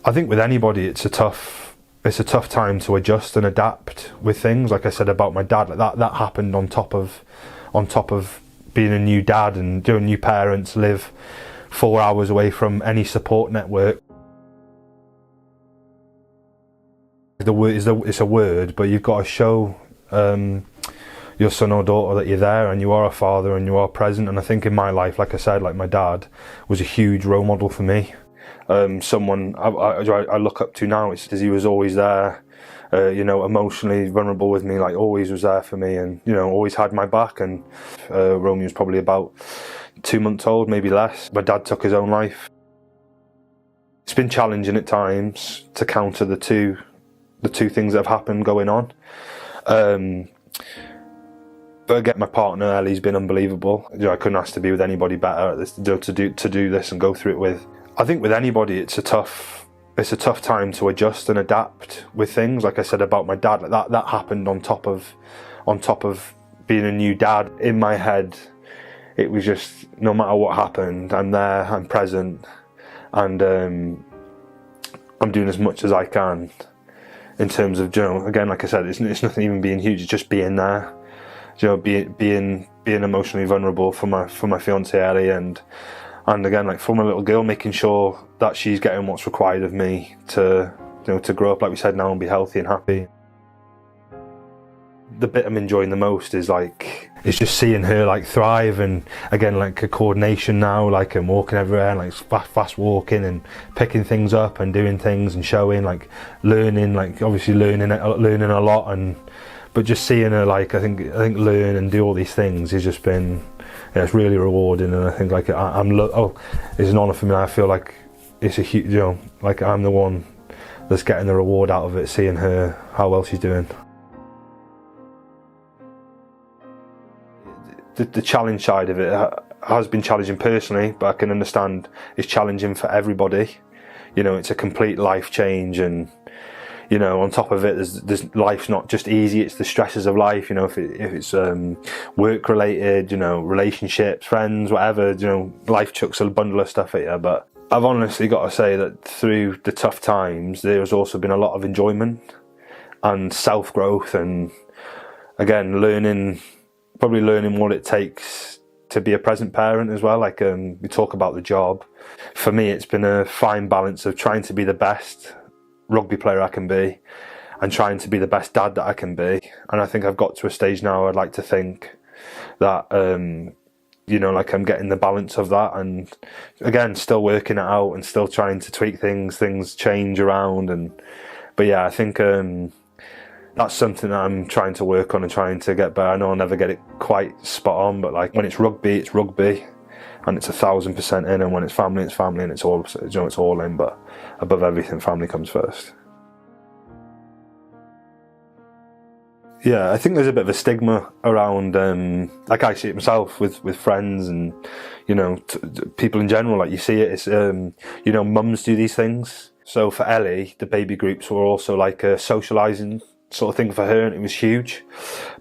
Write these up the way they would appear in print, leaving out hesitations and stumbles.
I think with anybody, it's a tough time to adjust and adapt with things. Like I said about my dad, like that happened on top of being a new dad and doing new parents, live 4 hours away from any support network. The word it's a word, but you've got to show your son or daughter that you're there and you are a father and you are present. And I think in my life, like I said, like my dad was a huge role model for me. Someone I look up to now is he was always there, emotionally vulnerable with me, like always was there for me, and always had my back. And Romeo was probably about 2 months old, maybe less. My dad took his own life. It's been challenging at times to counter the two things that have happened going on. But again, my partner Ellie's been unbelievable. I couldn't ask to be with anybody better at this, to do this and go through it with. I think with anybody, it's a tough time to adjust and adapt with things. Like I said about my dad, like that happened on top of being a new dad. In my head, it was just no matter what happened, I'm there, I'm present, and I'm doing as much as I can in terms of, again, like I said, it's nothing even being huge, it's just being there. Being emotionally vulnerable for my fiancée Ellie, and again, like for my little girl, making sure that she's getting what's required of me to grow up, like we said, now and be healthy and happy. The bit I'm enjoying the most is just seeing her like thrive, and again, like a coordination now, like I'm walking everywhere, like fast walking and picking things up and doing things and showing, like learning, like obviously learning a lot, but just seeing her like I think learn and do all these things has just been, it's really rewarding. And I think like it's an honour for me. I feel like it's a huge, like I'm the one that's getting the reward out of it, seeing her, how well she's doing. The challenge side of it has been challenging personally, but I can understand it's challenging for everybody. It's a complete life change, and on top of it, there's life's not just easy. It's the stresses of life. If it's work related, relationships, friends, whatever. Life chucks a bundle of stuff at you. But I've honestly got to say that through the tough times, there's also been a lot of enjoyment and self growth, and again, probably learning what it takes to be a present parent as well. Like we talk about the job. For me, it's been a fine balance of trying to be the best rugby player I can be and trying to be the best dad that I can be. And I think I've got to a stage now I'd like to think that like I'm getting the balance of that, and again, still working it out and still trying to tweak things change around, but yeah, I think that's something that I'm trying to work on and trying to get better. I know I'll never get it quite spot on, but like when it's rugby and it's 1,000% in, and when it's family, and it's all, it's all in. But above everything, family comes first. Yeah, I think there's a bit of a stigma around, like I see it myself with friends and people in general. Like you see it, it's mums do these things. So for Ellie, the baby groups were also like a socialising sort of thing for her, and it was huge.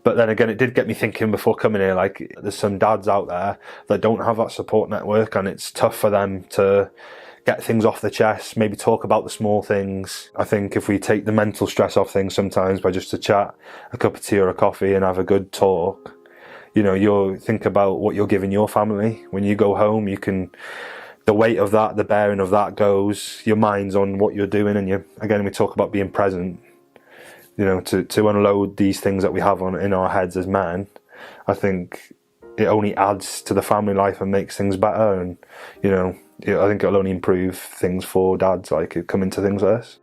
But then again, it did get me thinking before coming here, like there's some dads out there that don't have that support network, and it's tough for them to get things off the chest, maybe talk about the small things. I think if we take the mental stress off things sometimes by just a chat, a cup of tea or a coffee, and have a good talk, you'll think about what you're giving your family. When you go home, the weight of that, the bearing of that goes, your mind's on what you're doing, and again, we talk about being present. To unload these things that we have in our heads as men, I think it only adds to the family life and makes things better. And I think it'll only improve things for dads, like coming to things like this.